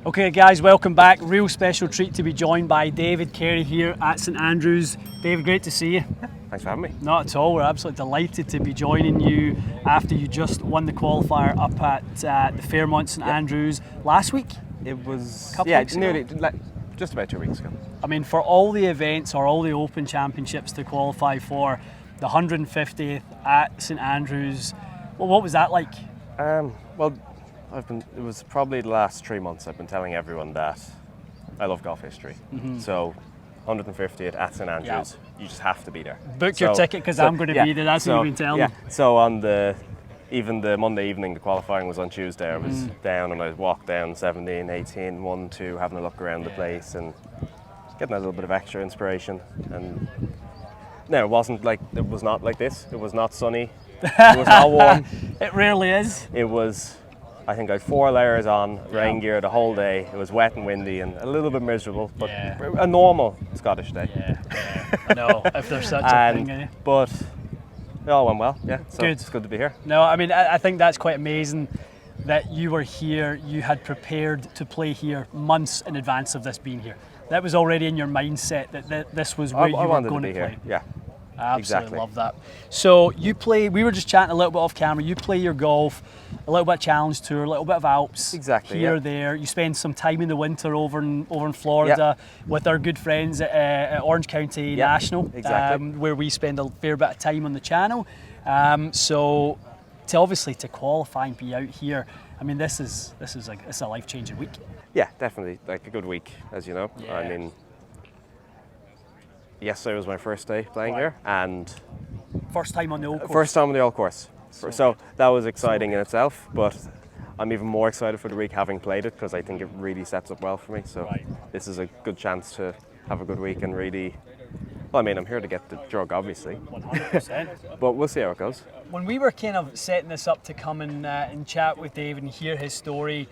Okay guys, welcome back. Real special treat to be joined by David Carey here at St Andrews. David, great to see you. Thanks for having me. Not at all, we're absolutely delighted to be joining you after you just won the qualifier up at the Fairmont St Andrews last week. It was, nearly, just about 2 weeks ago. I mean, for all the events or all the Open Championships to qualify for the 150th at St Andrews, well, what was that like? It was probably the last 3 months I've been telling everyone that I love golf history. So 150th at St Andrews, you just have to be there. Book your ticket because I'm going to be there, that's what you've been telling me. So on even the Monday evening, the qualifying was on Tuesday, I was down and I walked down 17, 18, 1, 2, having a look around the place and getting a little bit of extra inspiration. And no, it was not like this. It was not sunny. It was not warm. It rarely is. It was, I think I had 4 layers on, rain gear the whole day. It was wet and windy and a little bit miserable, but a normal Scottish day. I know, if there's such a thing. Eh? But it all went well, so it's good to be here. No, I mean, I think that's quite amazing that you were here, you had prepared to play here months in advance of this being here. That was already in your mindset that this was where you were going to play. Yeah. I absolutely love that. So you play, we were just chatting a little bit off camera, you play your golf, a little bit of Challenge Tour, a little bit of Alps, here, there. You spend some time in the winter over in Florida with our good friends at Orange County National, where we spend a fair bit of time on the channel. So to qualify and be out here, I mean, this is a life-changing week. Yeah, definitely, like a good week, as you know. I mean, yesterday was my first day playing here, and first time on the old course. First time on the old course. So that was exciting in itself, but I'm even more excited for the week having played it because I think it really sets up well for me. So this is a good chance to have a good week and really. Well, I mean, I'm here to get the drug, obviously. 100%. But we'll see how it goes. When we were kind of setting this up to come and chat with David and hear his story,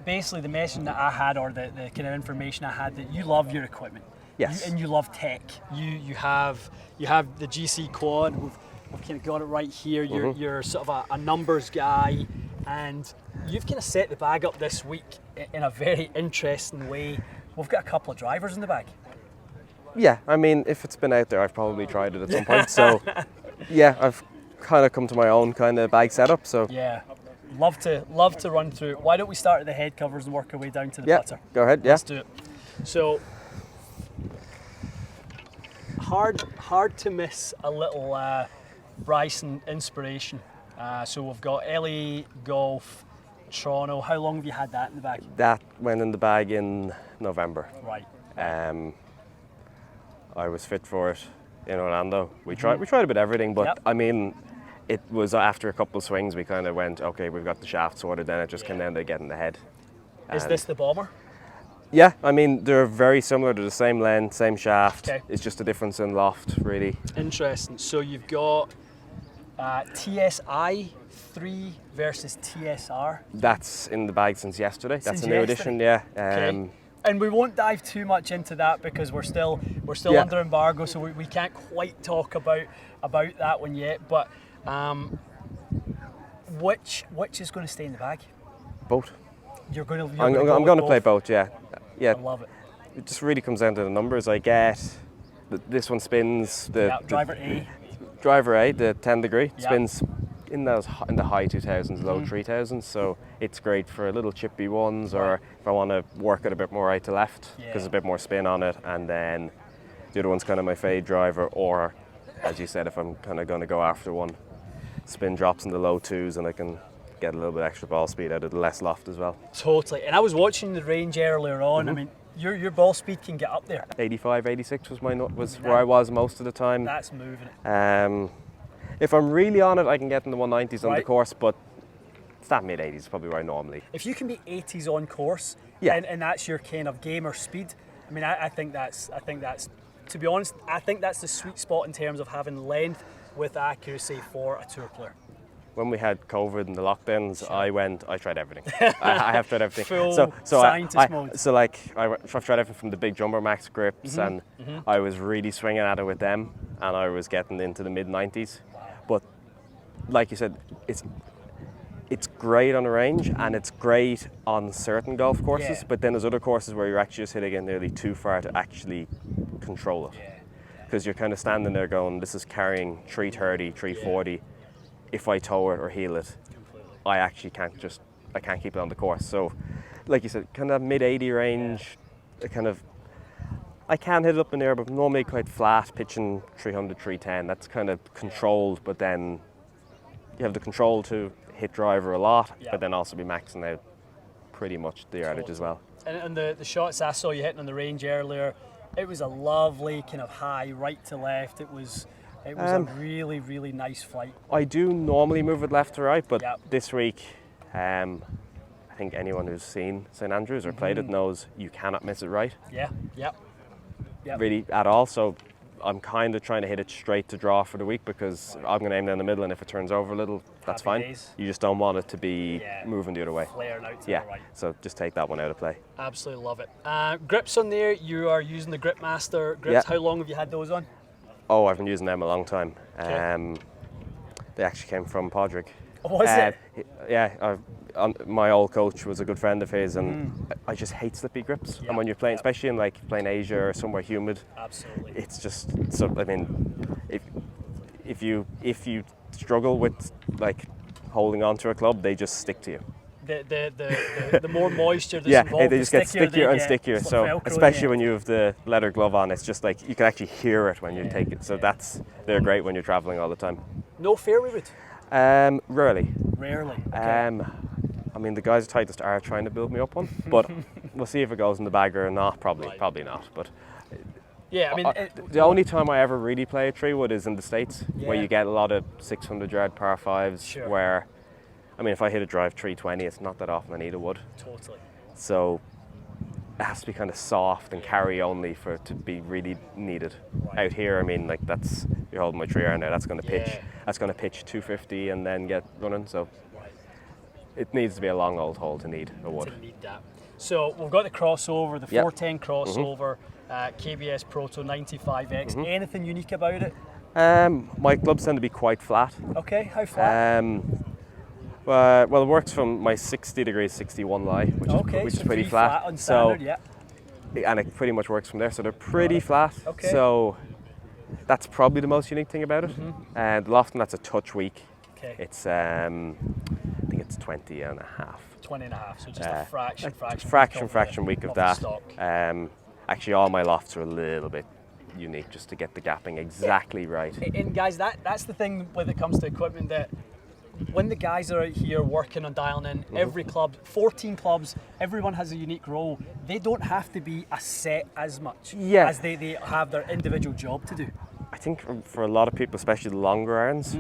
basically the message that I had, or the kind of information I had, that you love your equipment. Yes. And you love tech. You have the GC quad. We've kind of got it right here. You're sort of a numbers guy, and you've kind of set the bag up this week in a very interesting way. We've got a couple of drivers in the bag. Yeah, I mean, if it's been out there, I've probably tried it at some point. So, yeah, I've kind of come to my own kind of bag setup. So yeah, love to run through it. Why don't we start at the head covers and work our way down to the putter? Go ahead. Let's do it. So. Hard to miss a little Bryson inspiration. So we've got LA Golf, Toronto. How long have you had that in the bag? That went in the bag in November. Right. I was fit for it in Orlando. We tried a bit of everything, but I mean, it was after a couple of swings we kind of went, okay, we've got the shaft sorted. Then it just came down to getting the head. Is this the bomber? Yeah, I mean, they're very similar. They're the same length, same shaft. Okay. It's just a difference in loft, really. Interesting. So you've got TSI 3 versus TSR. That's in the bag since yesterday. That's a new edition, Okay. And we won't dive too much into that because we're still under embargo, so we can't quite talk about that one yet. But which is going to stay in the bag? Both. I'm going to play both. Yeah. I love it. It just really comes down to the numbers. I get this one spins driver A. Driver A, the 10 degree spins in the high 2000s, low 3000s. So it's great for little chippy ones, or if I want to work it a bit more right to left because there's a bit more spin on it. And then the other one's kind of my fade driver, or as you said, if I'm kind of going to go after one, spin drops in the low 2s and I can get a little bit extra ball speed out of the less loft as well. Totally. And I was watching the range earlier on. I mean, your ball speed can get up there. 85, 86 was where I was most of the time. That's moving it. If I'm really on it, I can get in the 190s on the course, but it's that mid-80s is probably where I normally. If you can be 80s on course, and that's your kind of game or speed, I mean, I think that's, to be honest, I think that's the sweet spot in terms of having length with accuracy for a tour player. When we had COVID and the lockdowns, I tried everything. I have tried everything. Full scientist mode. So like, I've tried everything from the big Jumbo Max grips, and I was really swinging at it with them, and I was getting into the mid-90s. But like you said, it's great on a range and it's great on certain golf courses, but then there's other courses where you're actually just hitting it nearly too far to actually control it. Because you're kind of standing there going, this is carrying 330, 340. If I tow it or heel it, I actually can't keep it on the course. So, like you said, kind of mid-80 range, I can hit it up in there, but normally quite flat, pitching 300, 310. That's kind of controlled, but then you have the control to hit driver a lot, but then also be maxing out pretty much the yardage as well. And the shots I saw you hitting on the range earlier, it was a lovely kind of high right to left. It was a really, really nice flight. I do normally move it left to right, but this week, I think anyone who's seen St Andrews or played it knows you cannot miss it right. Really at all. So I'm kind of trying to hit it straight to draw for the week because I'm going to aim down the middle, and if it turns over a little, that's fine. You just don't want it to be moving the other way. Flaring out to the right. So just take that one out of play. Absolutely love it. Grips on there, you are using the Gripmaster grips. How long have you had those on? Oh, I've been using them a long time. They actually came from Podrick. Was it? Yeah, my old coach was a good friend of his, and I just hate slippy grips. And when you're playing, especially in playing Asia or somewhere humid, absolutely, it's just so. I mean, if you struggle with holding on to a club, they just stick to you. The more moisture that's involved, they just get stickier and stickier. So Velcro, especially when you have the leather glove on, it's just you can actually hear it when you take it. So they're great when you're traveling all the time. No fairway wood? Rarely. Okay. I mean, the guys at Tightest are trying to build me up one, but we'll see if it goes in the bag or not. Probably not. But yeah, I mean, the only time I ever really play a 3-wood is in the States, where you get a lot of 600-yard par 5s. Where, I mean, if I hit a drive 320, it's not that often I need a wood. Totally. So it has to be kind of soft and carry only for it to be really needed. Out here, I mean, that's you're holding my 3-iron now. That's going to pitch. That's going to pitch 250 and then get running. So it needs to be a long old hole to need a wood. To need that. So we've got the crossover, the 410 crossover, KBS Proto 95X. Anything unique about it? My clubs tend to be quite flat. Okay, how flat? Well, it works from my 60 degrees 61 lie, which is pretty flat. On standard, and it pretty much works from there. So they're pretty flat. Okay. So that's probably the most unique thing about it. And loft, that's a touch weak. Okay. It's I think it's 20 and a half. 20 and a half. So just a fraction week of that. Actually, all my lofts are a little bit unique just to get the gapping exactly right. And guys, that's the thing when it comes to equipment, that when the guys are out here working on dialing in, every club, 14 clubs, everyone has a unique role. They don't have to be a set as much as they have their individual job to do. I think for a lot of people, especially the longer irons,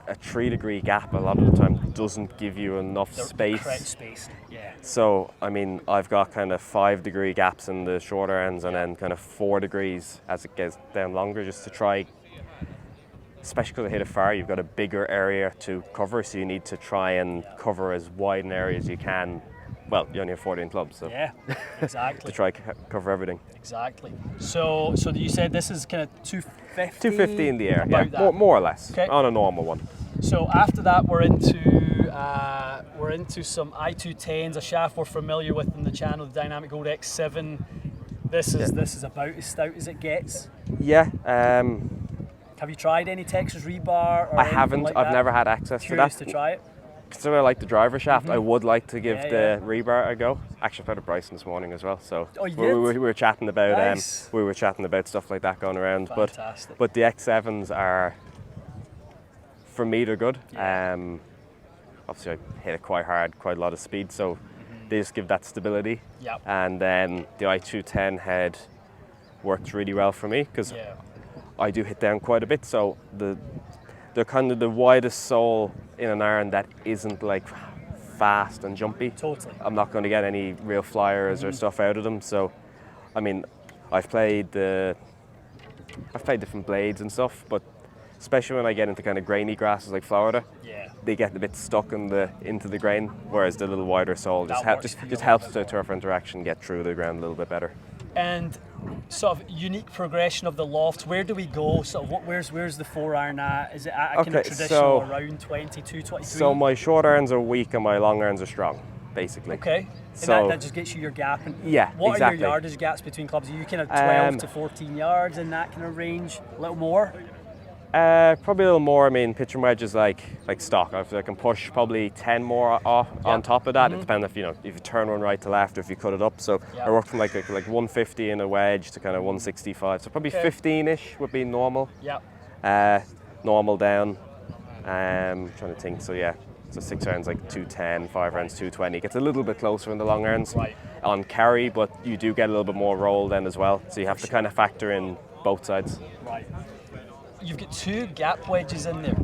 a 3-degree gap a lot of the time doesn't give you enough space. Correct space, So, I mean, I've got kind of 5-degree gaps in the shorter ends and then kind of 4 degrees as it gets down longer, just to try, especially because I hit it far, you've got a bigger area to cover, so you need to try and cover as wide an area as you can. Well, you only have 14 clubs, so exactly. to try cover everything. Exactly. So you said this is kind of 250? 250 in the air, more or less, on a normal one. So after that, we're into some I210s, a shaft we're familiar with in the channel, the Dynamic Gold X7. This is about as stout as it gets. Yeah. Have you tried any Texas rebar? I haven't. I've never had access to that. Curious to try it? Considering I like the driver shaft, I would like to give the rebar a go. Actually, I've had a Bryson this morning as well. So we were chatting about stuff like that going around. Fantastic. But the X7s are, for me, they're good. Obviously, I hit it quite hard, quite a lot of speed, so they just give that stability. And then the I210 head works really well for me because I do hit down quite a bit. So they're kind of the widest sole in an iron that isn't fast and jumpy. Totally. I'm not going to get any real flyers or stuff out of them. So, I mean, I've played different blades and stuff, but especially when I get into kind of grainy grasses like Florida, they get a bit stuck into the grain, whereas the little wider sole just helps the turf interaction get through the ground a little bit better. And sort of unique progression of the loft. Where do we go? Sort of where's the 4-iron at? Is it at a kind of traditional around 22, 23? So my short irons are weak and my long irons are strong, basically. Okay. So and that just gets you your gap. And yeah, what exactly. are your yardage gaps between clubs? Are you kind of 12 to 14 yards in that kind of range? A little more? Probably a little more. I mean, pitching wedge is like stock. I can push probably 10 more off on top of that. It depends if you turn one right to left or if you cut it up. So I work from like 150 in a wedge to kind of 165. So probably 15-ish would be normal. Yeah. Normal down. Trying to think. So yeah. So 6 irons like 210, 5 irons 220. Gets a little bit closer in the long irons on carry, but you do get a little bit more roll then as well. So you have to kind of factor in both sides. Right. You've got 2 gap wedges in there,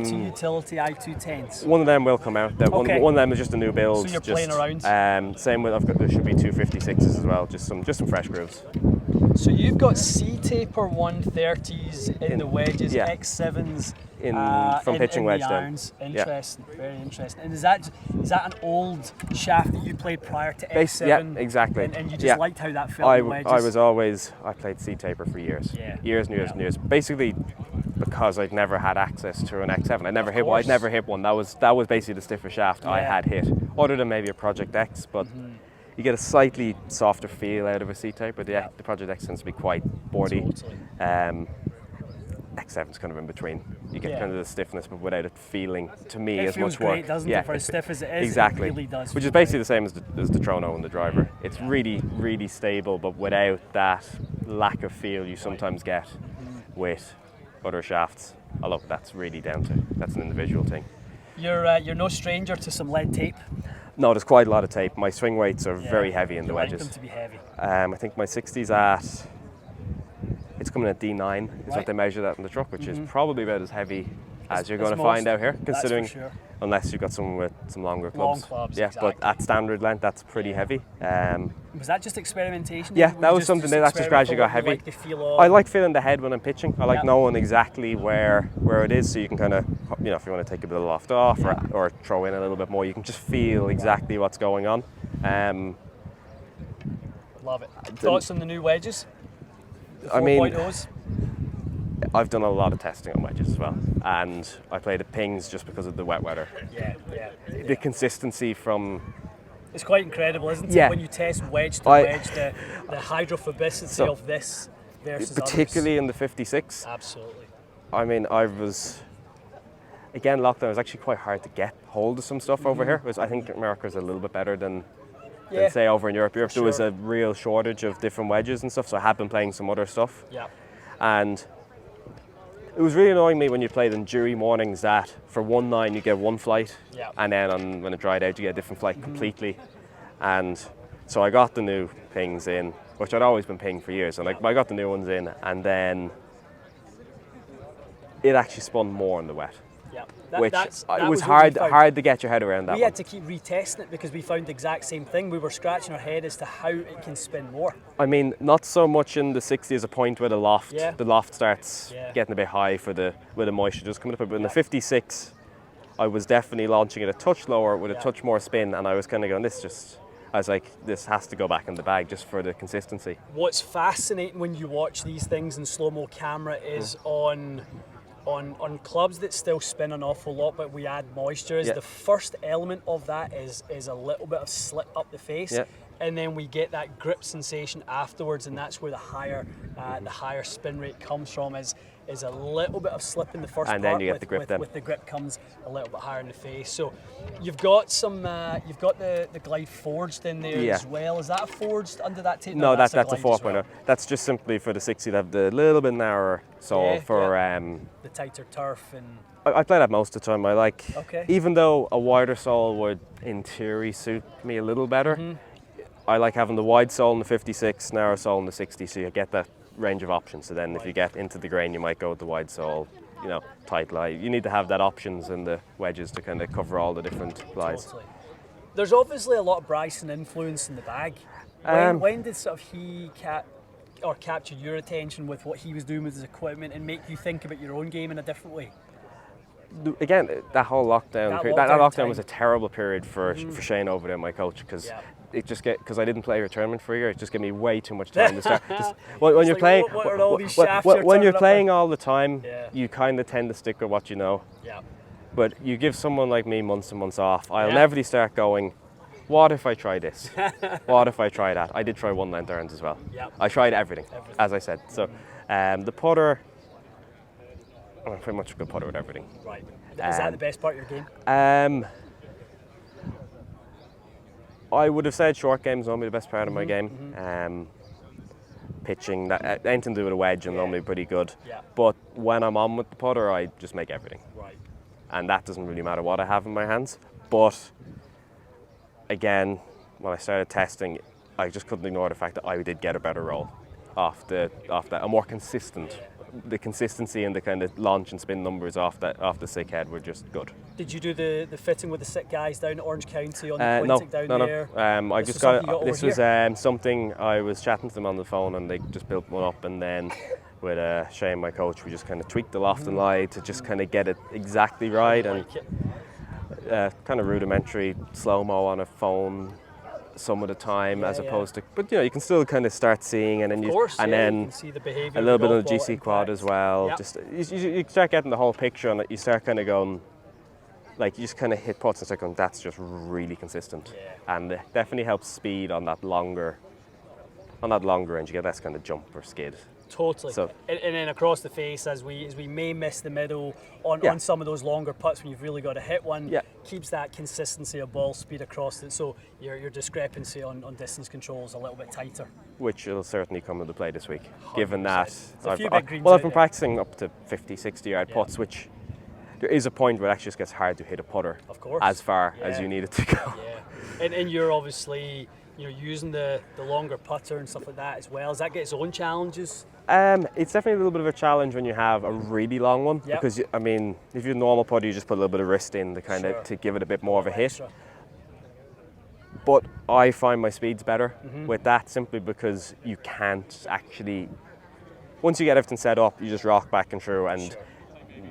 two utility I210s. One of them will come out. One of them is just a new build. So you're playing around? Same with, there should be 2 56s as well, just some fresh grooves. So you've got C-taper 130s in the wedges, X7s from pitching wedge the irons. Interesting, very interesting. And is that an old shaft that you played prior to X7? Yeah, exactly. And you just liked how that felt in wedges? I played C-taper for years. Yeah. Years and years and years. Basically because I'd never had access to an X7. I'd never hit one. That was basically the stiffest shaft I had hit, other than maybe a Project X, but you get a slightly softer feel out of a C-taper. The Project X tends to be quite boardy. Totally. X7's kind of in between. You get kind of the stiffness, but without it feeling, to me, it as much work. Great, doesn't it? For as stiff as it is, exactly. It really does. Which is basically the same as the Trono and the driver. It's really, really stable, but without that lack of feel you sometimes get with other shafts. Although that's really that's an individual thing. You're no stranger to some lead tape. No, there's quite a lot of tape. My swing weights are very heavy in the wedges. You like them to be heavy. I think my 60's it's coming at D9 is what they measure that in the truck, which is probably about as heavy as you're going to find out here, considering, unless you've got someone with some longer clubs. Long clubs, yeah, exactly. But at standard length, that's pretty heavy. Was that just experimentation? Yeah, that was something that just gradually got heavy. Like the feel of? I like feeling the head when I'm pitching. I like knowing exactly where it is, so you can kind of, if you want to take a bit of loft off or throw in a little bit more, you can just feel exactly what's going on. Love it. Thoughts on the new wedges? I mean, I've done a lot of testing on wedges as well, and I play the pings just because of the wet weather. The consistency from... It's quite incredible, isn't it? When you test wedge to wedge, the hydrophobicity of this versus particularly others. in the 56. Absolutely. I mean, again, lockdown was actually quite hard to get hold of some stuff over here. I think America's a little bit better than say over in Europe. There was a real shortage of different wedges and stuff, so I had been playing some other stuff. And it was really annoying me when you played on jury mornings that for 1-9 you get one flight, and then when it dried out you get a different flight completely. And so I got the new pings in, which I'd always been pinging for years, and I got the new ones in, and then it actually spun more in the wet. It was hard to get your head around that. We had to keep retesting it because we found the exact same thing. We were scratching our head as to how it can spin more. I mean, not so much in the 60 as a point where the loft starts getting a bit high with the moisture just coming up. But in the 56, I was definitely launching it a touch lower with a touch more spin, and I was kind of going, I was like, this has to go back in the bag just for the consistency. What's fascinating when you watch these things in slow-mo camera is on clubs that still spin an awful lot, but we add moisture, the first element of that is a little bit of slip up the face, and then we get that grip sensation afterwards, and that's where the higher spin rate comes from. Is a little bit of slip in the first part, then you get the grip. With the grip comes a little bit higher in the face. So you've got the glide forged in there as well. Is that forged under that tape? No, that's a 4.0. That's just simply for the 60 to have the little bit narrower sole for the tighter turf. And I play that most of the time. I like, even though a wider sole would in theory suit me a little better, I like having the wide sole in the 56, narrow sole in the 60, so you get that range of options. So then if you get into the grain, you might go with the wide sole, tight lie. You need to have that options in the wedges to kind of cover all the different lies. Totally. There's obviously a lot of Bryson influence in the bag. When did sort of he capture your attention with what he was doing with his equipment and make you think about your own game in a different way? Again, that whole lockdown period, that lockdown was a terrible period for Shane over there, my coach, because it just because I didn't play your tournament for a year, it just gave me way too much time to start. When you're playing, when you're playing all the time, you kind of tend to stick with what you know. Yeah. But you give someone like me months and months off, I'll inevitably start going, what if I try this? What if I try that? I did try 1 length irons as well. Yep. I tried everything, as I said. So the putter, I'm pretty much a good putter with everything. Right. Is that the best part of your game? I would have said short game's normally the best part of my game. Pitching, anything to do with a wedge, I'm normally pretty good. Yeah. But when I'm on with the putter, I just make everything. Right. And that doesn't really matter what I have in my hands. But again, when I started testing, I just couldn't ignore the fact that I did get a better roll off that, a more consistent. The consistency and the kind of launch and spin numbers off the sick head were just good. Did you do the fitting with the sick guys down at Orange County on the Quintic down there? No. I just got this was something I was chatting to them on the phone, and they just built one up, and then with Shane, my coach, we just kind of tweaked the loft and lie to just kind of get it exactly right, and kind of rudimentary slow-mo on a phone some of the time, as opposed to, but you can still kind of start seeing, and then you can see the behavior, a little bit of the GC quad as well. Yep. Just you start getting the whole picture, and you start kind of going, like, you just kind of hit putts and start going, that's just really consistent, and it definitely helps speed on that longer range. You get less kind of jump or skid. Totally. So, and then across the face, as we may miss the middle on some of those longer putts when you've really got to hit one, keeps that consistency of ball speed across it. So your discrepancy on distance control is a little bit tighter. Which will certainly come into play this week, 100%. Given that I've been practicing up to 50, 60 yard putts, which there is a point where it actually just gets hard to hit a putter as far as you need it to go. Yeah. And you're obviously using the longer putter and stuff like that as well. Does that get its own challenges? It's definitely a little bit of a challenge when you have a really long one, because if you're a normal putter, you just put a little bit of wrist in to give it a bit more of a hit. Extra. But I find my speed's better with that, simply because you can't actually, once you get everything set up, you just rock back and through, and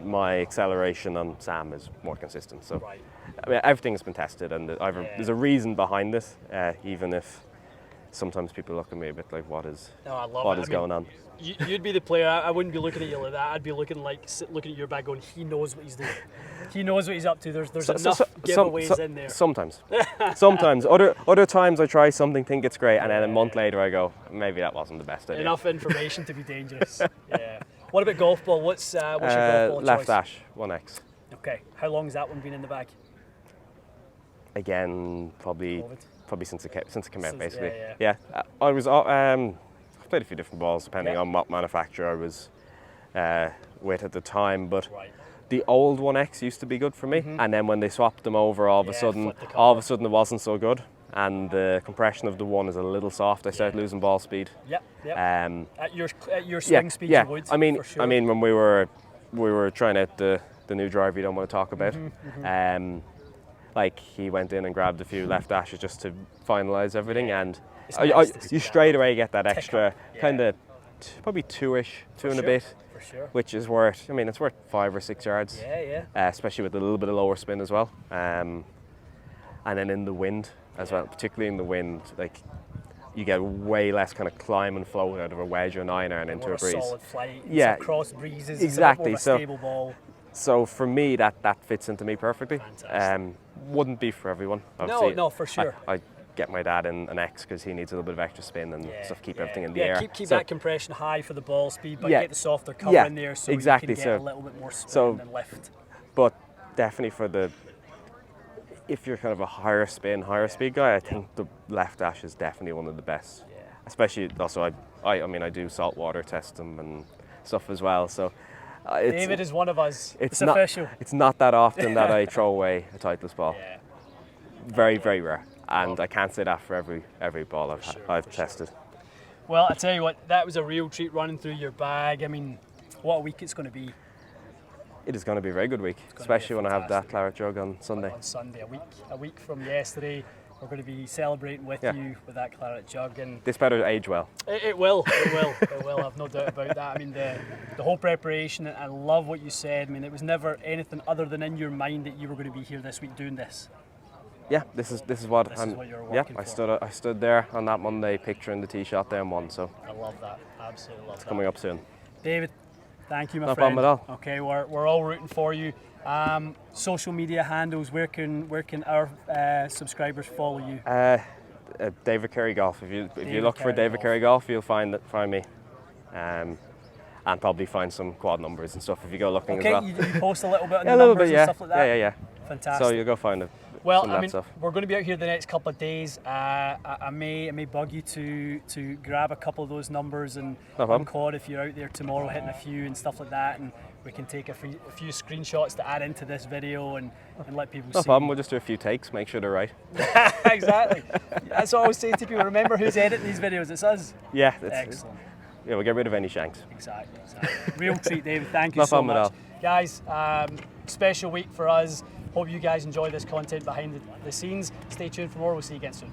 my acceleration on Sam is more consistent. So I mean, everything has been tested, and there's a reason behind this, even if sometimes people look at me a bit like, what is going on? You'd be the player. I wouldn't be looking at you like that. I'd be looking at your bag going, he knows what he's doing. He knows what he's up to. There's enough giveaways in there. Sometimes. Other times I try something, think it's great, and then a month later I go, maybe that wasn't the best idea. Enough information to be dangerous. What about golf ball? What's your golf ball choice? Left dash, 1X. Okay. How long has that one been in the bag? Again, probably since it came out, basically. I was I've played a few different balls depending on what manufacturer I was with at the time, but the old 1X used to be good for me, and then when they swapped them over, all of a sudden it wasn't so good, and the compression of the one is a little soft. I started losing ball speed. At your swing speed, you would. I mean, when we were trying out the new driver you don't want to talk about, like, he went in and grabbed a few left dashes just to finalise everything, and you straight away get that extra kind of probably two and a bit, which is worth, it's worth 5 or 6 yards, especially with a little bit of lower spin as well, and then in the wind as well, particularly in the wind, like, you get way less kind of climb and float out of a wedge or an iron into a breeze. Solid flight, cross breezes, exactly. It's a bit more of a stable ball. So for me, that fits into me perfectly. Wouldn't be for everyone. Obviously. No, for sure. I get my dad in an X because he needs a little bit of extra spin and stuff, keep everything in the air. Keep that compression high for the ball speed, but get the softer cover in there so you can get a little bit more spin and lift. But definitely if you're kind of a higher speed guy, I think the left dash is definitely one of the best. Especially also, I do saltwater test them and stuff as well. So. David is one of us. It's official. It's not that often that I throw away a Titleist ball. Very, very rare. And I can't say that for every ball I've tested. Well, I tell you what, that was a real treat running through your bag. I mean, what a week it's going to be. It is going to be a very good week, especially when I have that claret jug on Sunday. On Sunday, a week from yesterday. We're going to be celebrating with you with that claret jug, and this better age well. It will. I've no doubt about that. I mean, the whole preparation. I love what you said. I mean, it was never anything other than in your mind that you were going to be here this week doing this. Yeah, this is what This is what you're yeah, working I stood there on that Monday picturing the tee shot there and won. So I love that. Absolutely love it's that. coming up soon. David, thank you, my No friend. problem at all. Okay, we're all rooting for you. Social media handles. Where can our subscribers follow you? David Carey Golf. If you look for Carey David Golf. Carey Golf, you'll find me, and probably find some quad numbers and stuff if you go looking as well. Okay, you post a little bit on Yeah, the a little numbers bit, and stuff like that. yeah. Fantastic. So you'll go find it. Well, some of I that mean, stuff. we're going to be out here the next couple of days. I may bug you to grab a couple of those numbers and No problem. COD if you're out there tomorrow hitting a few and stuff like that, and we can take a few screenshots to add into this video and let people see. No problem. We'll just do a few takes, make sure they're right. Exactly. That's what I always say to people. Remember who's editing these videos. It's us. Yeah. Excellent. Yeah, we'll get rid of any shanks. Exactly. Real treat, David. Thank you No so problem at much. all. Guys, special week for us. Hope you guys enjoy this content behind the scenes. Stay tuned for more. We'll see you again soon.